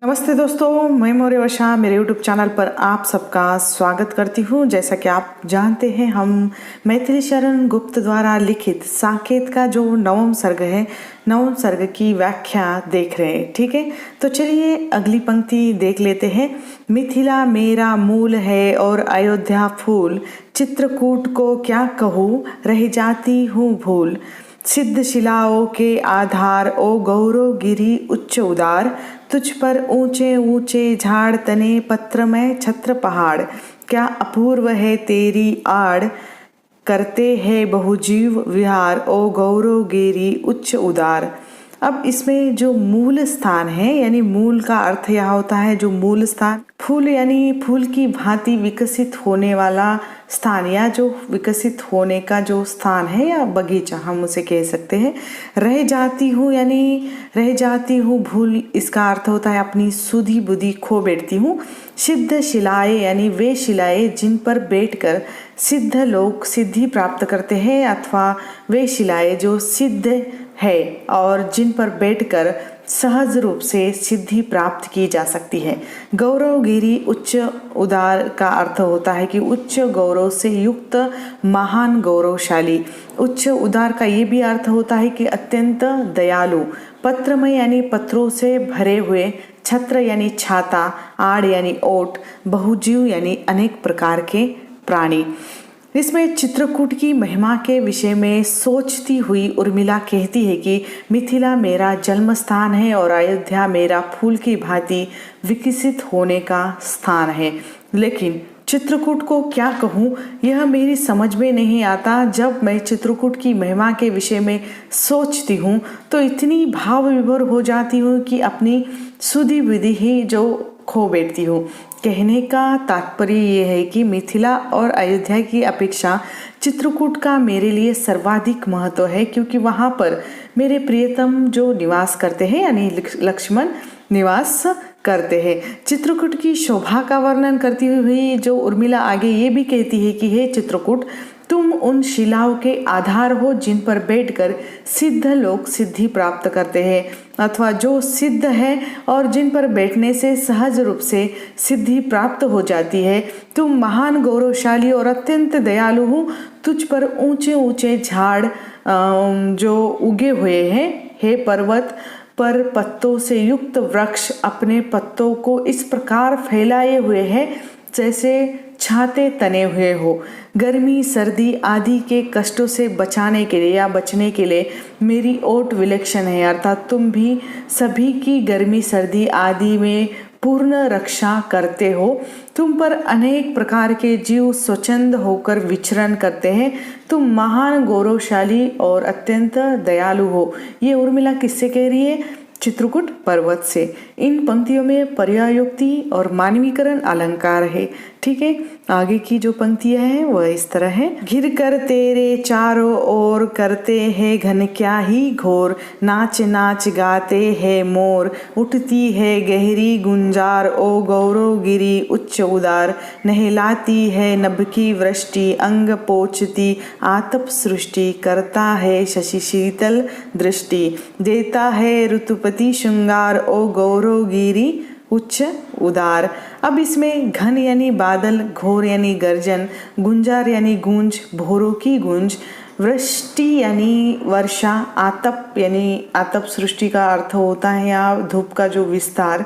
नमस्ते दोस्तों, मैं मौर्यवशा मेरे YouTube चैनल पर आप सबका स्वागत करती हूँ। जैसा कि आप जानते हैं, हम मैथिली शरण गुप्त द्वारा लिखित साकेत का जो नवम सर्ग है, नवम सर्ग की व्याख्या देख रहे हैं। ठीक है, तो चलिए अगली पंक्ति देख लेते हैं। मिथिला मेरा मूल है और अयोध्या फूल, चित्रकूट को क्या कहूँ रह जाती हूँ भूल। सिद्ध शिलाओं के आधार ओ गौरव गिरी उच्च उदार, तुझ पर ऊंचे ऊंचे झाड़ तने पत्र में छत्र पहाड़। क्या अपूर्व है तेरी आड़, करते हैं बहुजीव विहार ओ गौरव गिरी उच्च उदार। अब इसमें जो मूल स्थान है, यानी मूल का अर्थ यह होता है जो मूल स्थान, फूल यानी फूल की भांति विकसित होने वाला स्थान, या जो विकसित होने का जो स्थान है या बगीचा हम उसे कह सकते हैं। रह जाती हूँ यानी रह जाती हूँ भूल, इसका अर्थ होता है अपनी सुधी बुद्धि खो बैठती हूँ। सिद्ध शिलाएं यानी वे शिलाएं जिन पर बैठकर सिद्ध लोग सिद्धि प्राप्त करते हैं, अथवा वे शिलाएं जो सिद्ध है और जिन पर बैठकर सहज रूप से सिद्धि प्राप्त की जा सकती है। गौरवगिरी उच्च उदार का अर्थ होता है कि उच्च गौरव से युक्त, महान, गौरवशाली। उच्च उदार का ये भी अर्थ होता है कि अत्यंत दयालु। पत्रमय यानी पत्रों से भरे हुए, छत्र यानी छाता, आड़ यानी ओट, बहुजीव यानी अनेक प्रकार के प्राणी। इसमें चित्रकूट की महिमा के विषय में सोचती हुई उर्मिला कहती है कि मिथिला मेरा जन्म स्थान है और अयोध्या मेरा फूल की भांति विकसित होने का स्थान है, लेकिन चित्रकूट को क्या कहूँ यह मेरी समझ में नहीं आता। जब मैं चित्रकूट की महिमा के विषय में सोचती हूँ तो इतनी भाव विभोर हो जाती हूँ कि अपनी सुधि विधि ही जो खो बैठती हूँ। कहने का तात्पर्य यह है कि मिथिला और अयोध्या की अपेक्षा चित्रकूट का मेरे लिए सर्वाधिक महत्व है, क्योंकि वहाँ पर मेरे प्रियतम जो निवास करते हैं, यानी लक्ष्मण निवास करते हैं। चित्रकूट की शोभा का वर्णन करती हुई जो उर्मिला आगे ये भी कहती है कि हे चित्रकूट, तुम उन शिलाओं के आधार हो जिन पर बैठकर सिद्ध लोग सिद्धि प्राप्त करते हैं, अथवा जो सिद्ध है और जिन पर बैठने से सहज रूप से सिद्धि प्राप्त हो जाती है। तुम महान, गौरवशाली और अत्यंत दयालु हो। तुझ पर ऊंचे ऊंचे झाड़ जो उगे हुए हैं, हे पर्वत पर पत्तों से युक्त वृक्ष अपने पत्तों को इस प्रकार फैलाए हुए हैं जैसे छाते तने हुए हो। गर्मी, सर्दी आदि के कष्टों से बचाने के लिए या बचने के लिए मेरी ओट विलक्षण है, अर्थात तुम भी सभी की गर्मी, सर्दी आदि में पूर्ण रक्षा करते हो। तुम पर अनेक प्रकार के जीव स्वच्छंद होकर विचरण करते हैं। तुम महान, गौरवशाली और अत्यंत दयालु हो। ये उर्मिला किससे कह रही है? चित्रकूट पर्वत से। इन पंक्तियों में पर्यायोक्ति और मानवीकरण अलंकार है। ठीक है, आगे की जो पंक्तियां हैं वह इस तरह है। घिर कर तेरे चारों ओर करते हैं घन क्या ही घोर, नाच नाच गाते हैं मोर, उठती है गहरी गुंजार ओ गौरव गिरी उच्च उदार, नहलाती है नभ की वृष्टि, अंग पोछती आतप सृष्टि, करता है शशि शीतल दृष्टि, देता है ऋतुपति श्रृंगार ओ गौरव गिरी उच्च उदार। अब इसमें घन यानी बादल, घोर यानी गर्जन, गुंजार यानी गूंज, भोरों की गूंज, वृष्टि यानी वर्षा, आतप यानी आतप सृष्टि का अर्थ होता है या धूप का जो विस्तार,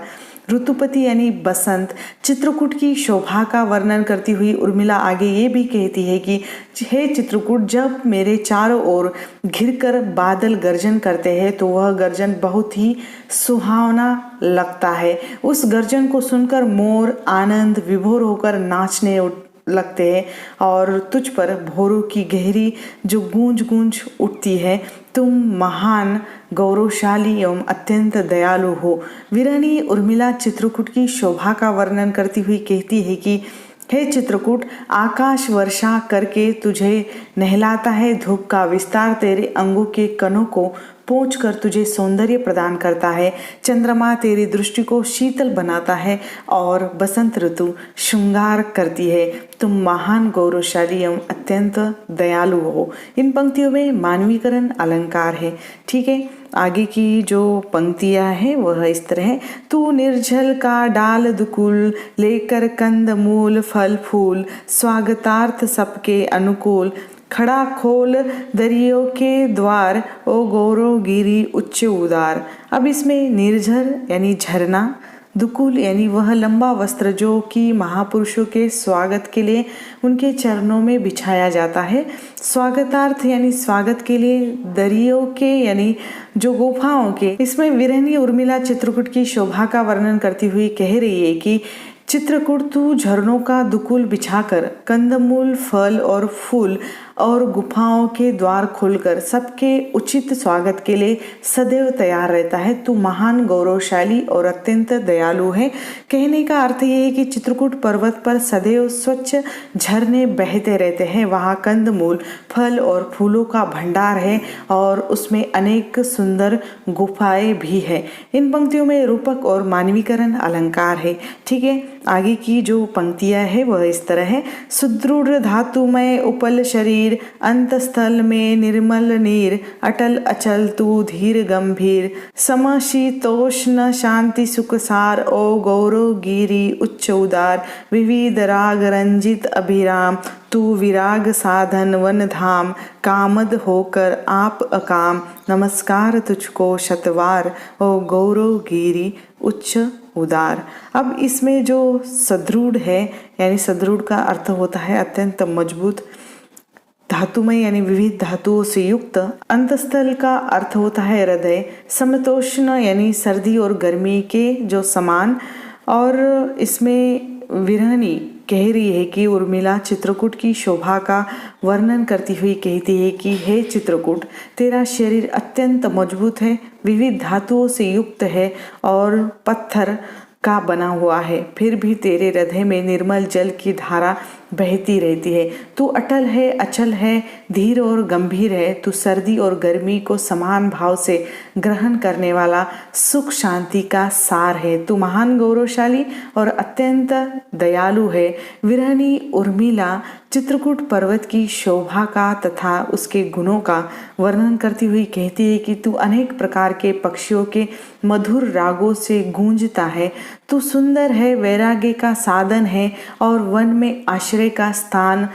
ऋतुपति यानी बसंत। चित्रकूट की शोभा का वर्णन करती हुई उर्मिला आगे ये भी कहती है कि हे चित्रकूट, जब मेरे चारों ओर घिरकर बादल गर्जन करते हैं तो वह गर्जन बहुत ही सुहावना लगता है। उस गर्जन को सुनकर मोर आनंद विभोर होकर नाचने लगते हैं और तुझ पर भोरों की गहरी जो गूंज गूंज उठती है। तुम महान, गौरवशाली एवं अत्यंत दयालु हो। विरहनी उर्मिला चित्रकूट की शोभा का वर्णन करती हुई कहती है कि हे चित्रकूट, आकाश वर्षा करके तुझे नहलाता है, धूप का विस्तार तेरे अंगों के कणों को पहुँच कर तुझे सौंदर्य प्रदान करता है। चंद्रमा तेरी दृष्टि को शीतल बनाता है और बसंत ऋतु श्रृंगार करती है। तुम महान, गौरवशाली एवं अत्यंत दयालु हो। इन पंक्तियों में मानवीकरण अलंकार है। ठीक है, आगे की जो पंक्तियां हैं वह इस तरह है। तू निर्जल का डाल दुकुल, लेकर कंद मूल फल फूल, स्वागतार्थ सबके अनुकूल, खड़ा खोल दरियों के द्वार, ओ गौरव गिरी उच्च उदार। अब इसमें निर्झर यानी झरना, दुकुल यानी वह लंबा वस्त्र जो कि महापुरुषों के स्वागत के लिए उनके चरणों में बिछाया जाता है। स्वागतार्थ यानी स्वागत के लिए, दरियों के यानी जो गुफाओं के। इसमें विरहनी उर्मिला चित्रकूट की शोभा का वर्णन करती हुई कह रही है कि चित्रकूट तू झरनों का दुकुल बिछाकर, कंदमूल फल और फूल और गुफाओं के द्वार खोलकर सबके उचित स्वागत के लिए सदैव तैयार रहता है। तू महान, गौरवशाली और अत्यंत दयालु है। कहने का अर्थ यह है कि चित्रकूट पर्वत पर सदैव स्वच्छ झरने बहते रहते हैं। वहाँ कंदमूल, फल और फूलों का भंडार है और उसमें अनेक सुंदर गुफाएं भी है। इन पंक्तियों में रूपक और मानवीकरण अलंकार है। ठीक है, आगे की जो पंक्तियां है वह इस तरह है। सुदृढ़ धातुमय उपल शरीर, अंतस्थल में निर्मल नीर, अटल अचल तू धीर गंभीर, समशीतोष्ण शांति सुखसार, ओ गौरव गिरी उच्च उदार, विविध राग रंजित अभिराम, तू विराग साधन वन धाम, कामद होकर आप अकाम, नमस्कार तुझको शतवार, ओ गौरव गिरी उच्च उदार। अब इसमें जो सदृढ़ है यानी सदृढ़ का अर्थ होता है अत्यंत मजबूत, धातुमय यानी विविध धातुओं से युक्त, अंतस्थल का अर्थ होता है हृदय, समतोष्ण यानी सर्दी और गर्मी के जो समान। और इसमें विरहनी कह रही है कि उर्मिला चित्रकूट की शोभा का वर्णन करती हुई कहती है कि हे चित्रकूट, तेरा शरीर अत्यंत मजबूत है, विविध धातुओं से युक्त है और पत्थर का बना हुआ है, फिर भी तेरे हृदय में निर्मल जल की धारा बहती रहती है। तू अटल है, अचल है, धीर और गंभीर है। तू सर्दी और गर्मी को समान भाव से ग्रहण करने वाला सुख शांति का सार है। तू महान, गौरवशाली और अत्यंत दयालु है। विरहनी उर्मिला चित्रकूट पर्वत की शोभा का तथा उसके गुणों का वर्णन करती हुई कहती है कि तू अनेक प्रकार के पक्षियों के मधुर रागों से गूंजता है। तू सुंदर है, वैराग्य का साधन है और वन में आश्रय का स्थान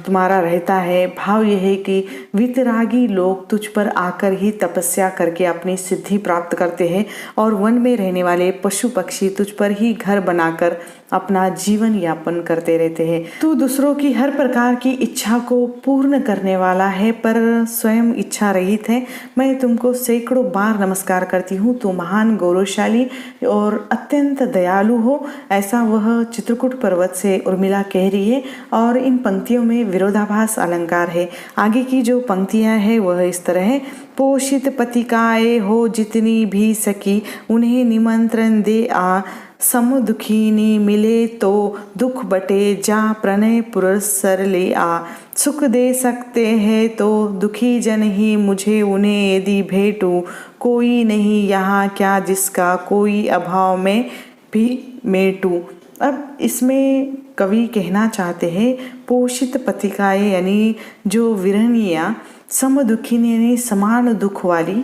तुम्हारा रहता है। भाव यह है कि वितरागी लोग तुझ पर आकर ही तपस्या करके अपनी सिद्धि प्राप्त करते हैं और वन में रहने वाले पशु पक्षी तुझ पर ही घर बनाकर अपना जीवन यापन करते रहते हैं। तू दूसरों की हर प्रकार की इच्छा को पूर्ण करने वाला है पर स्वयं इच्छा रहित है। मैं तुमको सैकड़ों बार नमस्कार करती हूँ। तू महान, गौरवशाली और अत्यंत दयालु हो, ऐसा वह चित्रकूट पर्वत से उर्मिला कह रही है। और इन पंक्तियों में विरोधाभास अलंकार है। आगे की जो पंक्तियां हैं वह इस तरह है। पोषित पतिकाए हो जितनी भी सकी, उन्हें निमंत्रण दे आ, सम दुखीनी मिले तो दुख बटे जा, प्रणय पुरस्सर ले आ, सुख दे सकते हैं तो दुखी जन ही मुझे उन्हें यदि भेटूं, कोई नहीं यहाँ क्या जिसका कोई अभाव में भी मेटूं। अब इसमें कवि कहना चाहते हैं पोषित पतिकाएं यानी जो विरहनियाँ, सम दुखिनी यानी समान दुख वाली,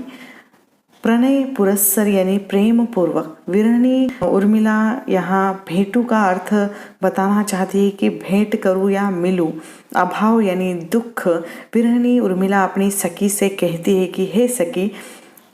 प्रणय पुरस्सर यानी प्रेम पूर्वक। विरहनी उर्मिला यहाँ भेंटू का अर्थ बताना चाहती है कि भेंट करूँ या मिलूँ। अभाव यानी दुख। विरहनी उर्मिला अपनी सखी से कहती है कि हे सखी,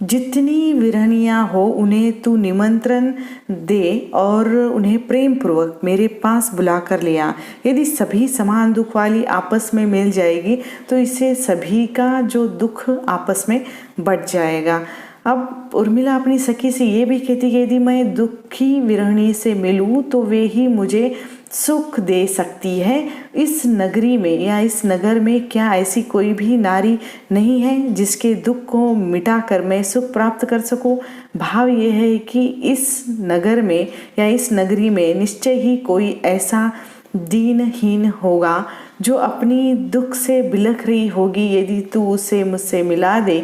जितनी विरहनियाँ हो उन्हें तू निमंत्रण दे और उन्हें प्रेम पूर्वक मेरे पास बुला कर ले आ। यदि सभी समान दुख वाली आपस में मिल जाएगी तो इससे सभी का जो दुख आपस में बढ़ जाएगा। अब उर्मिला अपनी सखी से ये भी कहती कि यदि मैं दुखी विरहणी से मिलूं तो वे ही मुझे सुख दे सकती है। इस नगरी में या इस नगर में क्या ऐसी कोई भी नारी नहीं है जिसके दुख को मिटाकर मैं सुख प्राप्त कर सकूं। भाव यह है कि इस नगर में या इस नगरी में निश्चय ही कोई ऐसा दीनहीन होगा जो अपनी दुख से बिलख रही होगी। यदि तू उसे मुझसे मिला दे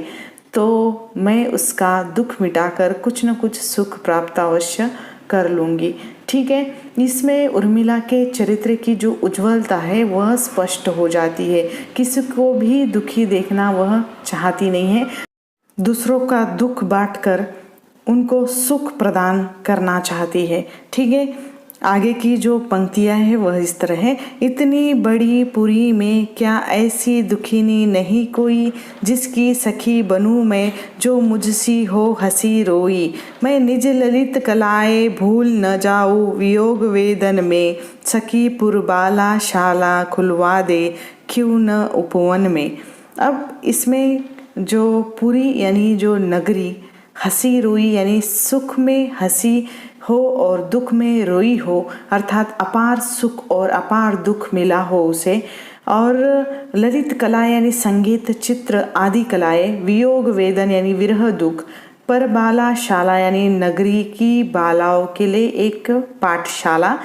तो मैं उसका दुख मिटाकर कुछ न कुछ सुख प्राप्त अवश्य कर लूँगी। ठीक है, इसमें उर्मिला के चरित्र की जो उज्ज्वलता है वह स्पष्ट हो जाती है। किसी को भी दुखी देखना वह चाहती नहीं है, दूसरों का दुख बांटकर उनको सुख प्रदान करना चाहती है। ठीक है, आगे की जो पंक्तियां हैं वह इस तरह है। इतनी बड़ी पुरी में क्या ऐसी दुखिनी नहीं कोई, जिसकी सखी बनूं मैं जो मुझसी हो हंसी रोई। मैं निज ललित कलाए भूल न जाऊँ वियोग वेदन में, सखी पुरबाला शाला खुलवा दे क्यों न उपवन में। अब इसमें जो पुरी यानी जो नगरी, हंसी रोई यानी सुख में हंसी हो और दुख में रोई हो, अर्थात अपार सुख और अपार दुख मिला हो उसे। और ललित कला यानी संगीत, चित्र आदि कलाएं, वियोग वेदन यानी विरह दुख, परबाला शाला यानी नगरी की बालाओं के लिए एक पाठशाला।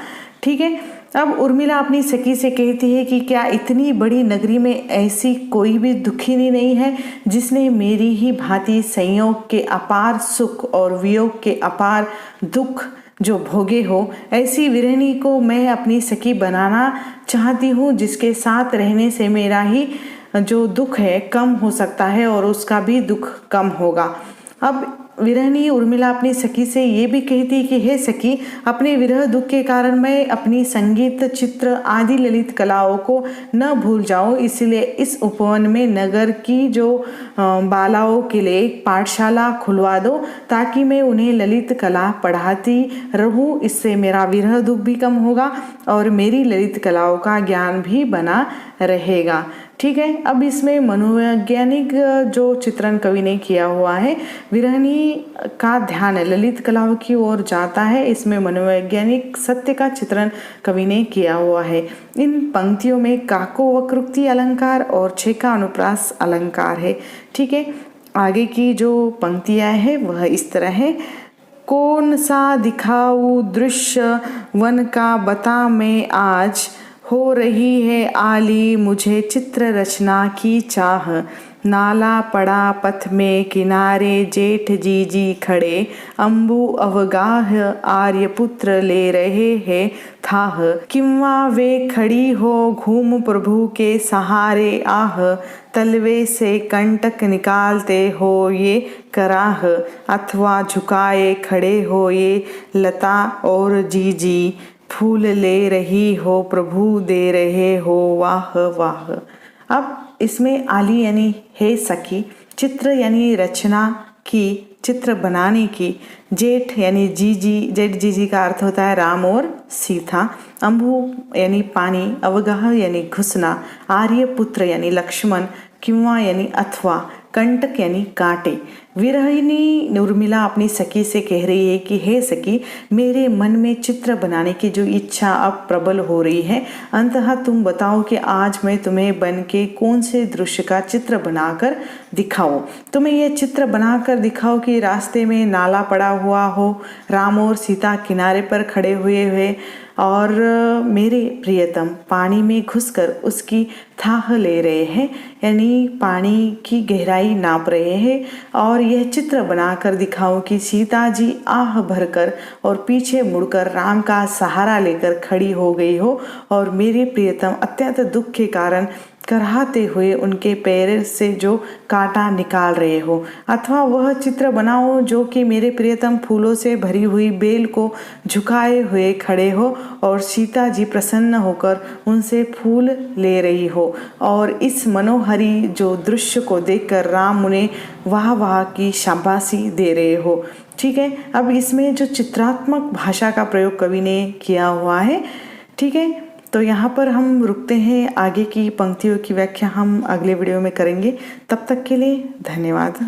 ठीक है, अब उर्मिला अपनी सखी से कहती है कि क्या इतनी बड़ी नगरी में ऐसी कोई भी दुखिनी नहीं है जिसने मेरी ही भांति संयोग के अपार सुख और वियोग के अपार दुख जो भोगे हो। ऐसी विरहिणी को मैं अपनी सखी बनाना चाहती हूँ, जिसके साथ रहने से मेरा ही जो दुख है कम हो सकता है और उसका भी दुख कम होगा। अब विरहिणी उर्मिला अपनी सखी से ये भी कहती कि हे सखी, अपने विरह दुख के कारण मैं अपनी संगीत, चित्र आदि ललित कलाओं को न भूल जाऊं, इसलिए इस उपवन में नगर की जो बालाओं के लिए एक पाठशाला खुलवा दो, ताकि मैं उन्हें ललित कला पढ़ाती रहूं। इससे मेरा विरह दुख भी कम होगा और मेरी ललित कलाओं का ज्ञान भी बना रहेगा। ठीक है, अब इसमें मनोवैज्ञानिक जो चित्रण कवि ने किया हुआ है, विरहिणी का ध्यान ललित कलाओं की ओर जाता है। इसमें मनोवैज्ञानिक सत्य का चित्रण कवि ने किया हुआ है। इन पंक्तियों में काको वक्रोक्ति अलंकार और छेका अनुप्रास अलंकार है। ठीक है, आगे की जो पंक्तियां हैं वह इस तरह है। कौन सा दिखाऊं दृश्य वन का बता मैं आज, हो रही है आली मुझे चित्र रचना की चाह। नाला पड़ा पथ में किनारे जेठ जीजी खड़े, अम्बु अवगाह आर्यपुत्र ले रहे हैं थाह। किंवा वे खड़ी हो घूम प्रभु के सहारे आह, तलवे से कंटक निकालते हो ये कराह। अथवा झुकाए खड़े हो ये लता और जीजी, फूल ले रही हो प्रभु दे रहे हो वाह वाह। अब इसमें आली यानी हे सखी, चित्र यानी रचना की, चित्र बनाने की, जेठ यानी जीजी, जेठ जीजी का अर्थ होता है राम और सीता, अम्बु यानी पानी, अवगाह यानी घुसना, आर्यपुत्र यानी लक्ष्मण, किंवा यानी अथवा, कंटक यानी कांटे। विरहिणी उर्मिला अपनी सखी से कह रही है कि हे सखी, मेरे मन में चित्र बनाने की जो इच्छा अब प्रबल हो रही है, अंततः तुम बताओ कि आज मैं तुम्हें बन के कौन से दृश्य का चित्र बनाकर दिखाऊं। तुम्हें यह चित्र बनाकर दिखाओ कि रास्ते में नाला पड़ा हुआ हो, राम और सीता किनारे पर खड़े हुए और मेरे प्रियतम पानी में घुसकर उसकी थाह ले रहे हैं, यानी पानी की गहराई नाप रहे हैं। और यह चित्र बनाकर दिखाऊं कि सीता जी आह भरकर और पीछे मुड़कर राम का सहारा लेकर खड़ी हो गई हो और मेरे प्रियतम अत्यंत दुख के कारण कराहते हुए उनके पैर से जो कांटा निकाल रहे हो। अथवा वह चित्र बनाओ जो कि मेरे प्रियतम फूलों से भरी हुई बेल को झुकाए हुए खड़े हो और सीता जी प्रसन्न होकर उनसे फूल ले रही हो और इस मनोहरी जो दृश्य को देखकर राम उन्हें वाह वाह की शाबाशी दे रहे हो। ठीक है, अब इसमें जो चित्रात्मक भाषा का प्रयोग कवि ने किया हुआ है। ठीक है, तो यहाँ पर हम रुकते हैं, आगे की पंक्तियों की व्याख्या हम अगले वीडियो में करेंगे। तब तक के लिए धन्यवाद।